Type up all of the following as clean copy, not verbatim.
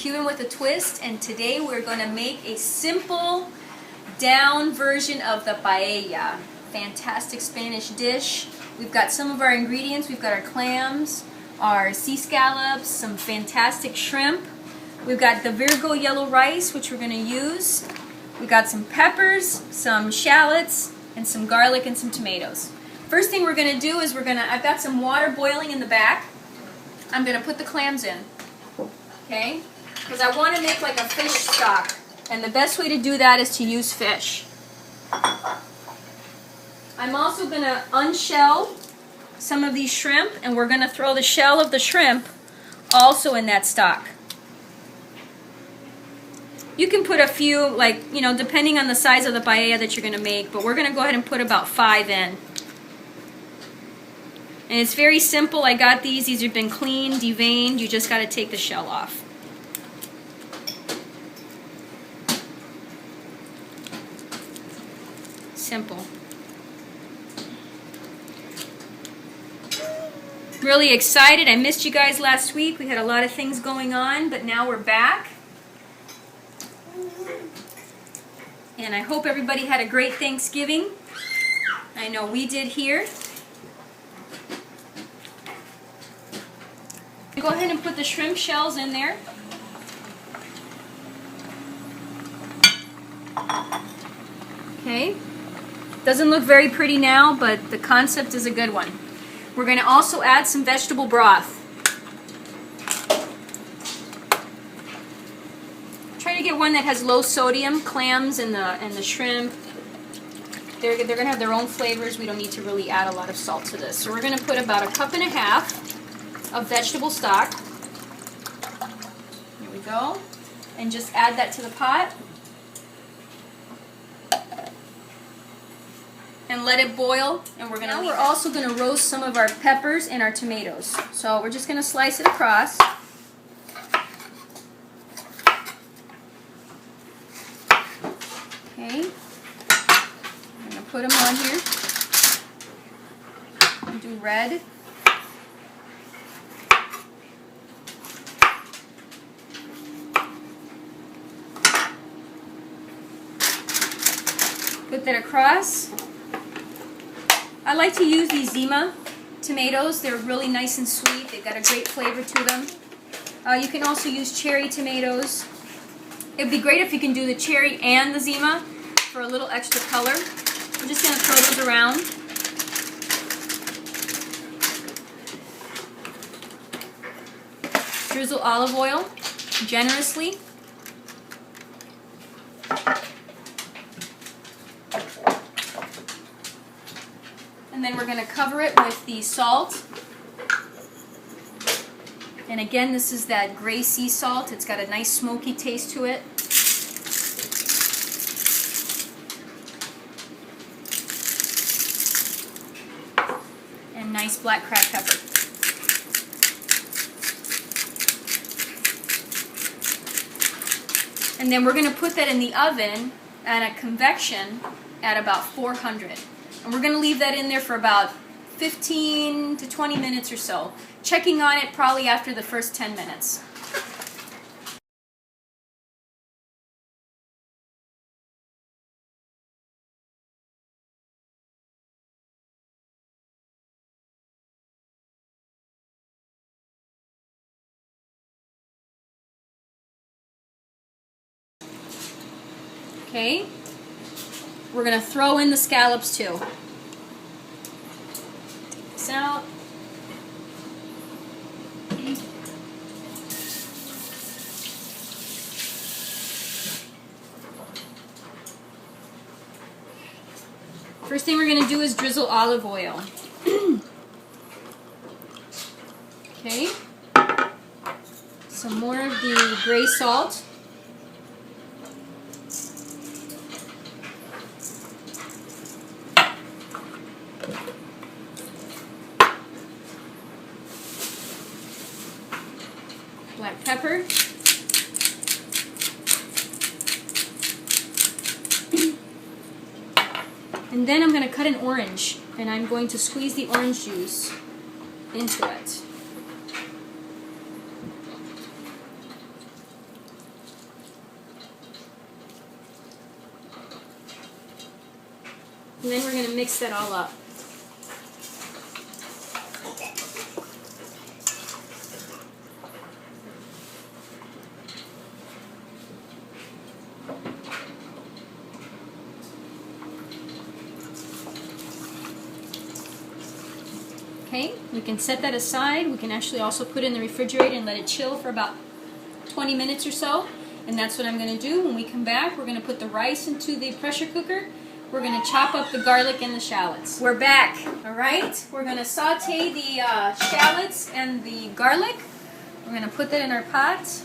Cuban with a twist, and today we're going to make a simple down version of the paella. Fantastic Spanish dish. We've got some of our ingredients. We've got our clams, our sea scallops, some fantastic shrimp. We've got the Vigo yellow rice, which we're going to use. We've got some peppers, some shallots, and some garlic and some tomatoes. First thing we're going to do is I've got some water boiling in the back. I'm going to put the clams in, okay? Because I want to make like a fish stock. And the best way to do that is to use fish. I'm also going to unshell some of these shrimp, and we're going to throw the shell of the shrimp also in that stock. You can put a few, like, you know, depending on the size of the paella that you're going to make, but we're going to go ahead and put about 5 in. And it's very simple. I got these. These have been cleaned, deveined. You just got to take the shell off. Simple. Really excited. I missed you guys last week. We had a lot of things going on, but now we're back. And I hope everybody had a great Thanksgiving. I know we did here. Go ahead and put the shrimp shells in there. Okay. Doesn't look very pretty now, but the concept is a good one. We're going to also add some vegetable broth. Try to get one that has low sodium. Clams and the shrimp, they're going to have their own flavors. We don't need to really add a lot of salt to this. So we're going to put about 1.5 cups of vegetable stock. Here we go. And just add that to the pot. And let it boil. And we're also going to roast some of our peppers and our tomatoes. So we're just going to slice it across. Okay. I'm going to put them on here. And do red. Put that across. I like to use these Zima tomatoes. They're really nice and sweet. They've got a great flavor to them. You can also use cherry tomatoes. It would be great if you can do the cherry and the Zima for a little extra color. I'm just going to throw those around. Drizzle olive oil generously. And then we're going to cover it with the salt. And again, this is that gray sea salt. It's got a nice smoky taste to it. And nice black cracked pepper. And then we're going to put that in the oven at a convection at about 400. And we're going to leave that in there for about 15 to 20 minutes or so. Checking on it probably after the first 10 minutes. Okay. We're going to throw in the scallops too. Take this out. First thing we're going to do is drizzle olive oil. Okay. Some more of the gray salt. Black pepper. And then I'm going to cut an orange, and I'm going to squeeze the orange juice into it. And then we're going to mix that all up. Okay, we can set that aside. We can actually also put it in the refrigerator and let it chill for about 20 minutes or so. And that's what I'm going to do. When we come back, we're going to put the rice into the pressure cooker. We're going to chop up the garlic and the shallots. We're back. All right, we're going to saute the shallots and the garlic. We're going to put that in our pot.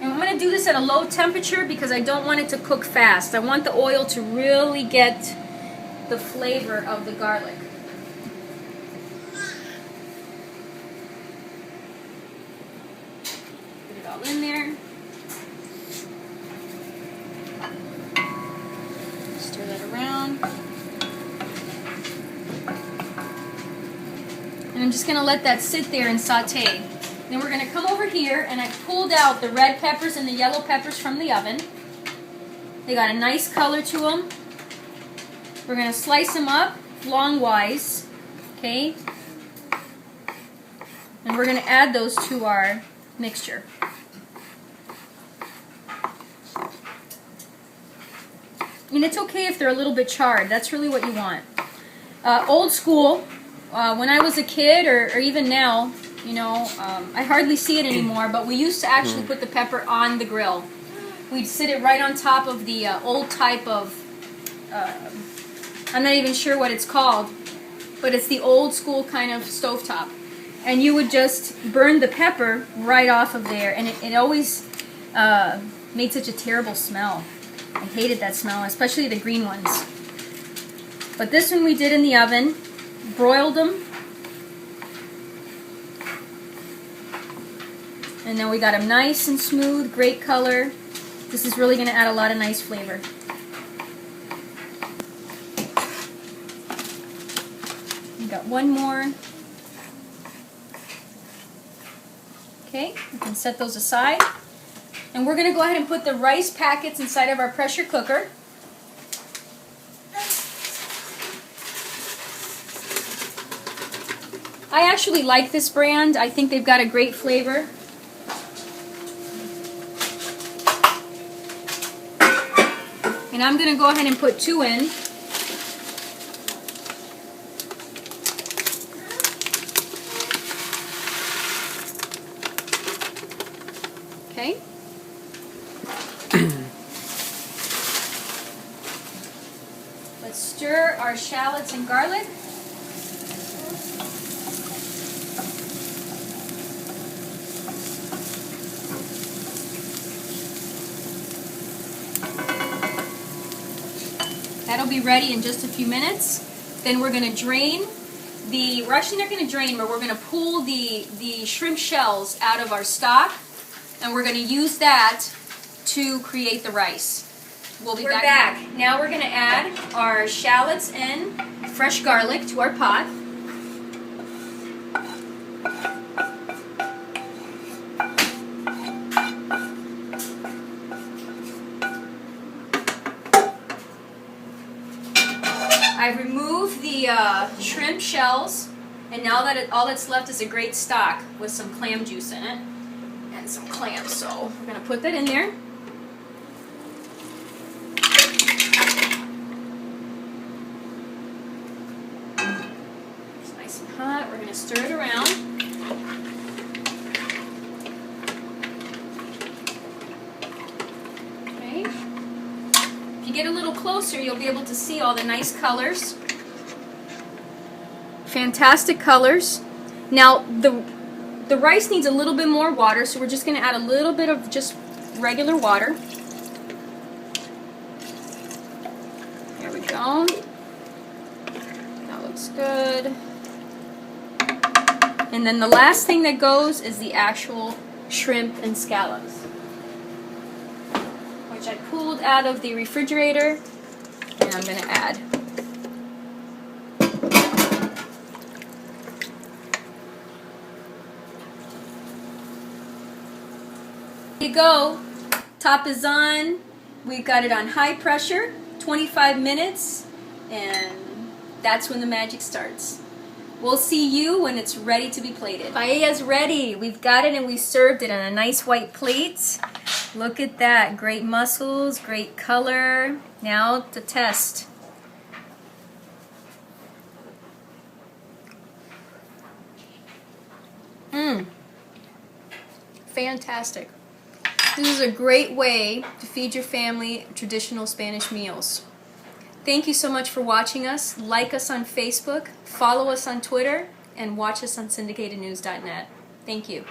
And I'm going to do this at a low temperature because I don't want it to cook fast. I want the oil to really get the flavor of the garlic. Put it all in there. Stir that around. And I'm just going to let that sit there and saute. Then we're going to come over here, and I pulled out the red peppers and the yellow peppers from the oven. They got a nice color to them. We're going to slice them up longwise, okay? And we're going to add those to our mixture. And it's okay if they're a little bit charred. That's really what you want. Old school, when I was a kid, or even now, you know, I hardly see it anymore, but we used to actually put the pepper on the grill. We'd sit it right on top of the old type of, I'm not even sure what it's called, but it's the old school kind of stovetop. And you would just burn the pepper right off of there, and it always made such a terrible smell. I hated that smell, especially the green ones. But this one we did in the oven, broiled them, and then we got them nice and smooth, great color. This is really going to add a lot of nice flavor. We got one more. Okay, we can set those aside. And we're going to go ahead and put the rice packets inside of our pressure cooker. I actually like this brand. I think they've got a great flavor. And I'm going to go ahead and put 2 in. Okay. Let's stir our shallots and garlic. That'll be ready in just a few minutes. Then we're going to drain we're actually not going to drain, but we're going to pull the shrimp shells out of our stock, and we're going to use that to create the rice. We'll be back. Now we're going to add our shallots and fresh garlic to our pot. I've removed the shrimp shells, and now that all that's left is a great stock with some clam juice in it and some clams. So we're going to put that in there. It's nice and hot. We're going to stir it around. Okay. If you get a little closer, you'll be able to see all the nice colors. Fantastic colors. Now the rice needs a little bit more water, so we're just going to add a little bit of just regular water. There we go. That looks good. And then the last thing that goes is the actual shrimp and scallops, which I pulled out of the refrigerator, and I'm going to add. There you go. Top is on. We've got it on high pressure, 25 minutes, and that's when the magic starts. We'll see you when it's ready to be plated. Paella's ready. We've got it and we served it on a nice white plate. Look at that. Great mussels, great color. Now to test. Fantastic. This is a great way to feed your family traditional Spanish meals. Thank you so much for watching us. Like us on Facebook, follow us on Twitter, and watch us on syndicatednews.net. Thank you.